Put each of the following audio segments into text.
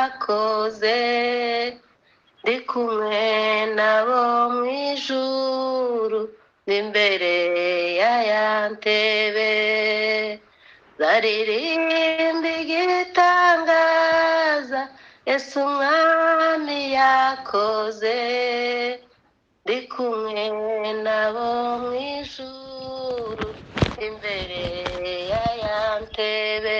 yakoze ndi kumwe nabo mu ijuru n'imbere y'aya ntebe zaririmba igitangaza Yesu umwami yakoze ndi kumwe nabo mu ijuru imbere y'aya ntebe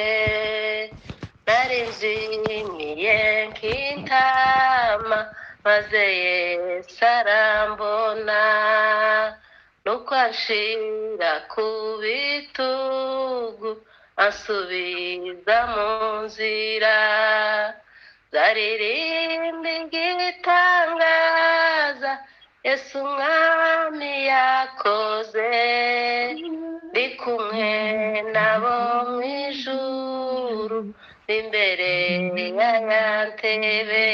narinzimiye nk'intama maze Yesu arambona nuko anshira ku bitugu ansubiza mu nzira zaririmba igitangaza Yesu umwami yakoze ndi kumwe nabo mu ijuru imbere y'aya ntebe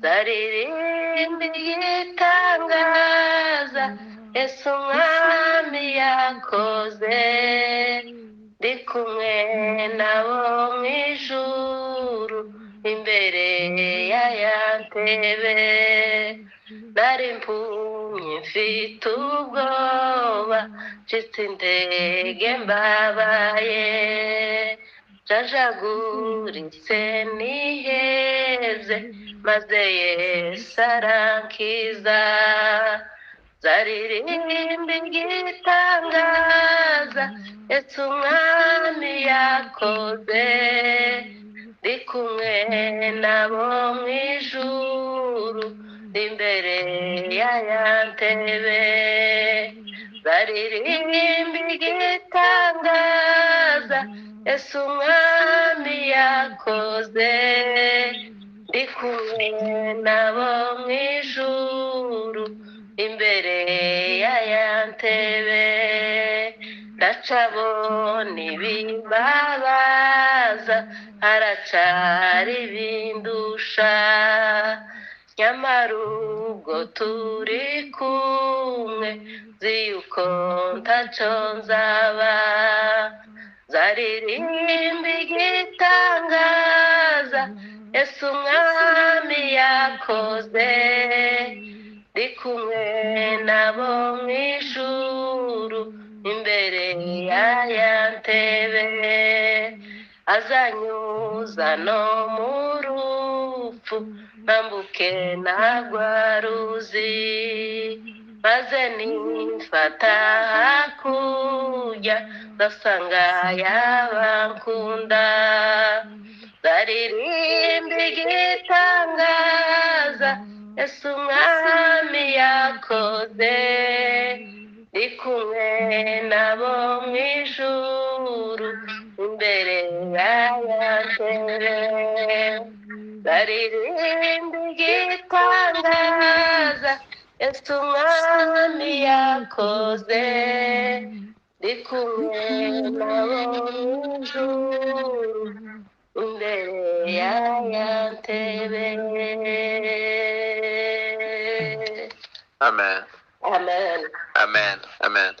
zaririmba igitangaza Yesu umwami yakoze ndi kumwe nabo mu ijuru imbere y'aya ntebe nari mpumye mfite ubwoba ncitse intege mbabaye jajaguritse niheze maze Yesu arankiza zaririmba igitangaza Yesu umwami yakoze ndi kumwe nabo mu ijuru imbere y'aya ntebe zaririmba igitangaza Yesu umwami yakoze ndi kumwe nabo mu ijuru imbere y'aya ntebe ndacabona ibimbabaza haracari ibindusha nyamara ubwo turi kumwe nzi yuko ntaco nzaba zaririmba igitangaza Yesu umwami yakoze ndi kumwe nabo mu ijuru imbere y'aya ntebe azanyuza no mu rupfu ntambuke nagwa ruzi maze nifata hakurya ndasanga yabankunda zaririmba igitangaza Yesu umwami yakoze ndi kumwe nabo mu ijuru imbere y'aya ntebe zaririmba igitangaza Yesu umwami yakoze ndi kumwe nabo mu ijuru imbere y'aya ntebe. Amen. Amen. Amen. Amen.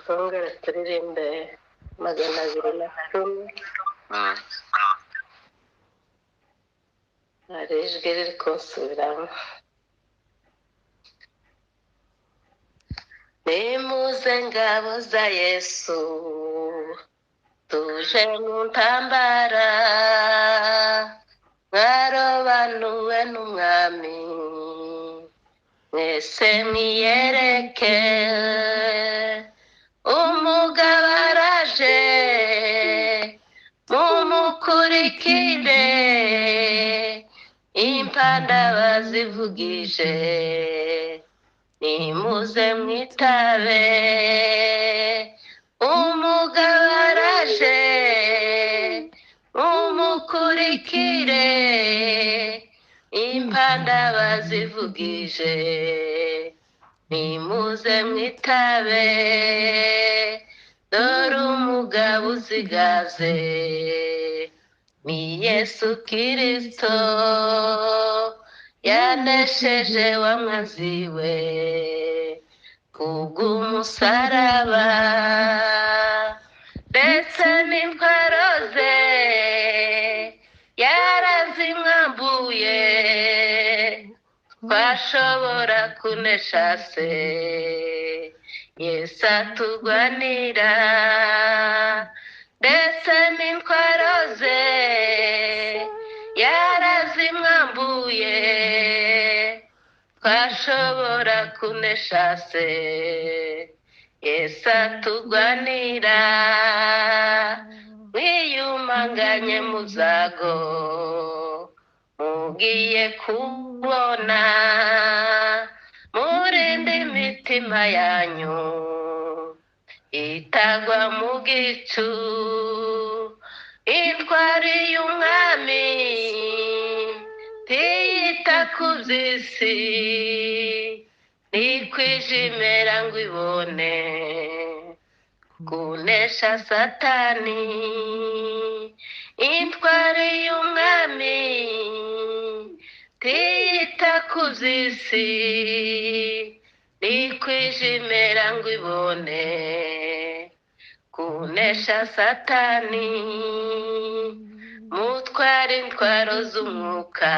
Twongere turirimbe 210. Hari ijwi riri kunsubiramo. Nimuze ngabo za Yesu tuje mu ntambara mwarobanuwe n'umwami mwese mwiyereke umugabo araje mumukurikire impanda bazivugije nimuze mwitabe umugabo araje mumukurikire impanda bazivugije nimuze mwitabe dore umugabo uzigaze ni Yesu Kristo yanesheje wamwaziwe kubw'umusaraba ndetse n'intwaro ze twashobora kunesha se Yesu atugwanira ndetse n'intwaro ze yarazimwambuye twashobora kunesha se Yesu atugwanira mwiyumanganye mu byago mugiye kubona murinde imitima yanyu itagwa mu gicu intwari y'umwami ntiyita ku by'isi ntikwijimera ngo ibone kunesha satani intwari y'umwami ntiyita ku by'isi ntikwijimera ngo ibone kunesha satani mutwara intwaro z'umwuka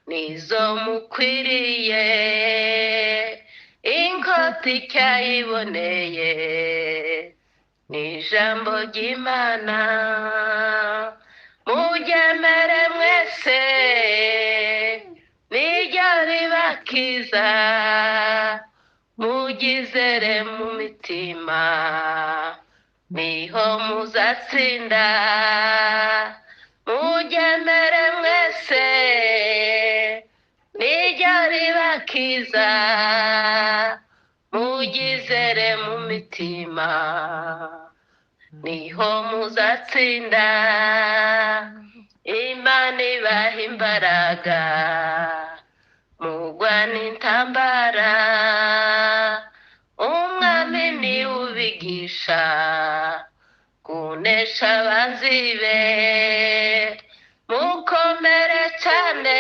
nizo mukwiriye inkota icyayiboneye ni ijambo ry'Imana muryemere mwese niryo ribakiza mugizere mu mitima niho muzatsinda muryemere mwese niryo ribakiza mugizere mu mitima niho muzatsinda Imana ibaha imbaraga mugwana intambara umwami niwe ubigisha kunesha abanzi be mukomere cyane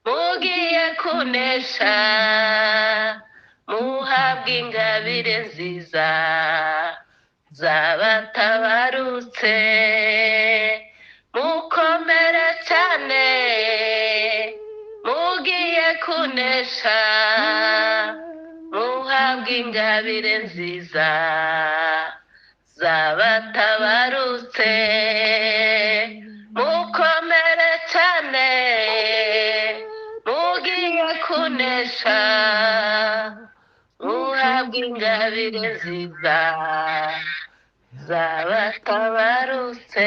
mugiye kunesha muhabwe ingabire nziza zabatabarutse mukomere cyane mugiye kunesha muhabwe ingabire nziza zabatabarutse mukomere cyane mugiye kunesha muhabwe ingabire nziza zabatabarutse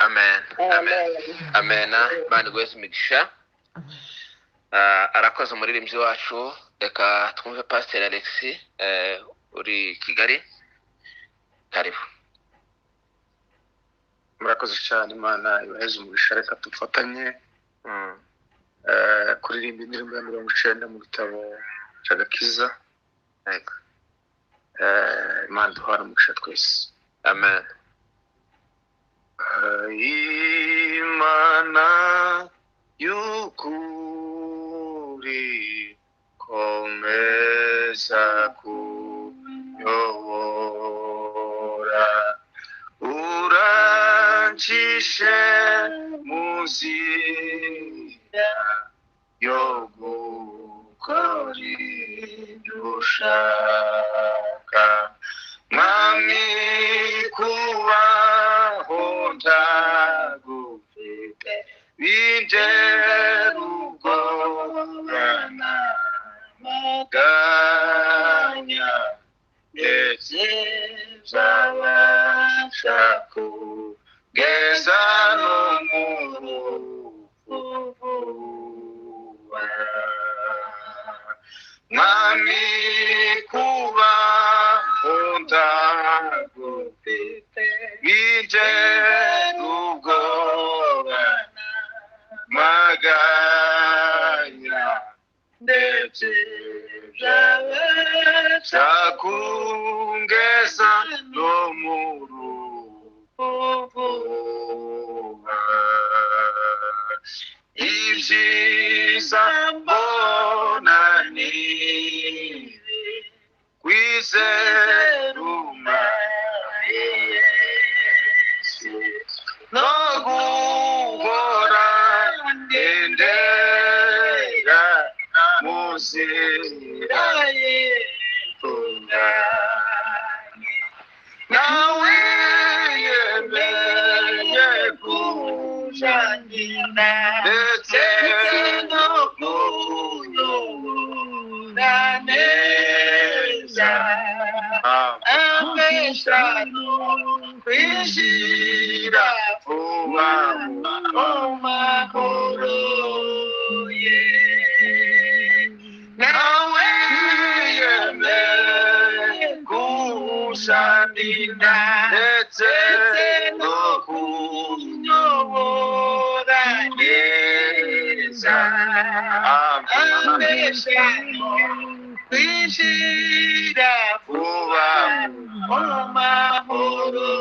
amen amen amen Imana igweze imigisha arakoze umuririmbyi wacu reka twumve Pastor Alex uri Kigali karibu murakoze cyane Imana ibaheze umugisha reka dufatanye kuririmba indirimbo ya 90 mu gitabo cy'agakiza yego Imana duhora umugisha twese amen Imana y'ukuri komeza kunyobora urancishe muzira yo gukora ibyo ushaka mwami kubaho ndagufite bindera ubworana maganya ndetse zabasha kugeza no mu rupfu mwami kubaho ndagufite bindera ubworana maganya ndetse zabasha kugeza no mu rupfu ibyiza mbona ni kwizera umwami Yesu no ameshano kwishira vuba amahoro ye nawe yemeye kunshanira ndetse no kunyobora neza ameshano kwishira vuba amahoro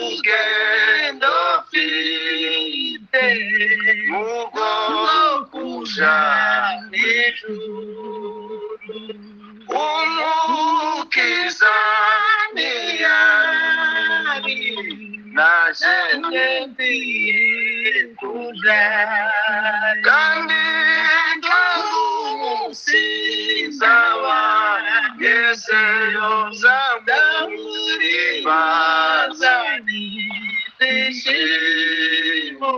urugendo mfite mugo kuja ijuru umukiza niyari naje ngiye kuja kandi umusiza wangezeyo zamuribazani zishimo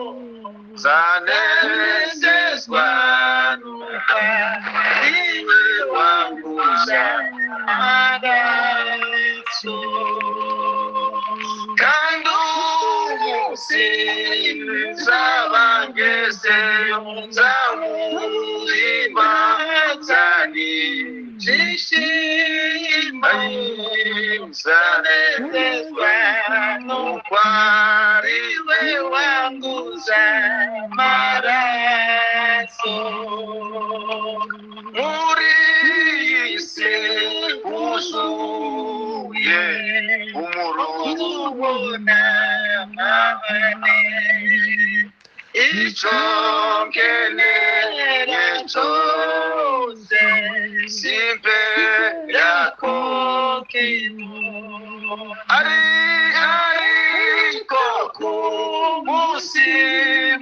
zanezezwa nuka iwe wanguza amaraso kandi umusiza wangezeyo zamuribazani zishimo zanezezwa nuka iwe wanguza amaraso muri isi huzuye umuruho n'amahane icyo nkeneye cyose simbera ko kintu ariko ku munsi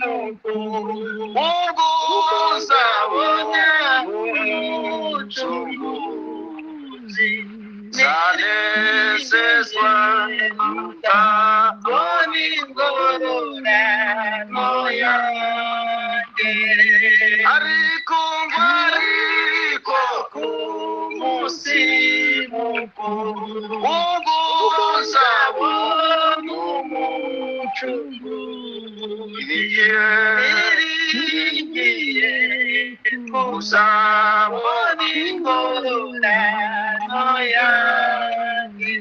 mukuru ubwo uzabona umucunguzi zanezezwa utabona ingororano yanjye ariko ku munsi mukuru ubwo uzabona umucunguzi niringiye uzabona ingororano yanjye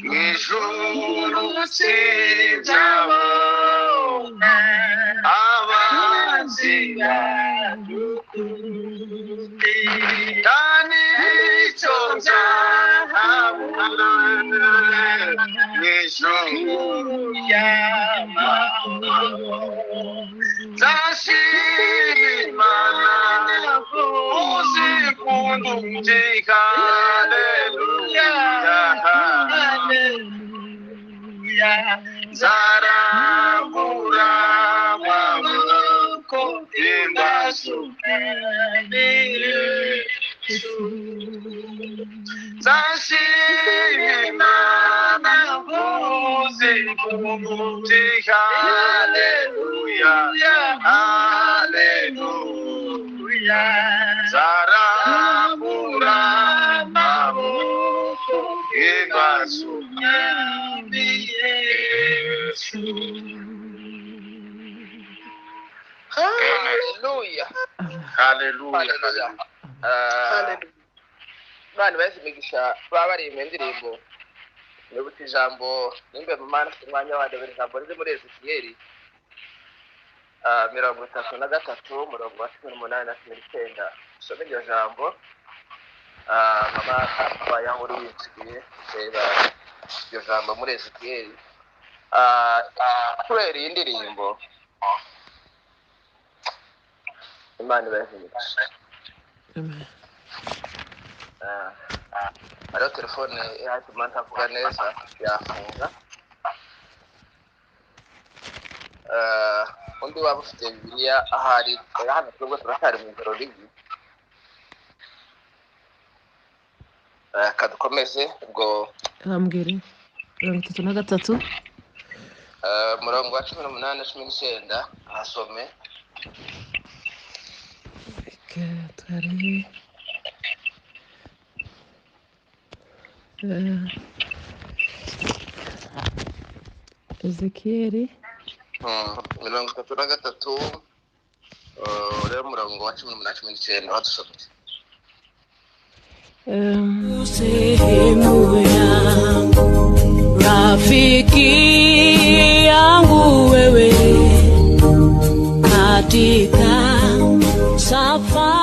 mw'ijuru sinzabona abanzi banjye kandi icyo nzahabona mw'ijuru ry'amahoro nzashima Imana uzikunda umbyika haleluya haleluya nzarambura amaboko imbasukire nzashima Imana uzikunda umbyika haleluya haleluya nzarambura amaboko imbasukire Yesu. Haleluya. Haleluya. Bana bese migisha babarimba indirimbo nibutse ijambo nimbe mu mana umwanya wa ndabere ijambo rize muri Ezekiel 33 umurongo wa 18 na 19 some iryo jambo mama akaba yahuri wiciye reba iryo jambo muri Ezekiel kubera iyi ndirimbo Imana ibahereje. Amen. Ariyo telefone yatuma ntavuga neza yafunga. Undi waba ufite Bibiliya ahari hano twebwe turacyari mu ijoro ribi. Kadukomeze ubwo Ambwire 33 murongo wa 18 19 ahasome twari Ezekiyeli 33 uriya murongo wa 18-19 wadusomye. Sehemu yangu, rafiki yangu wewe, katika safari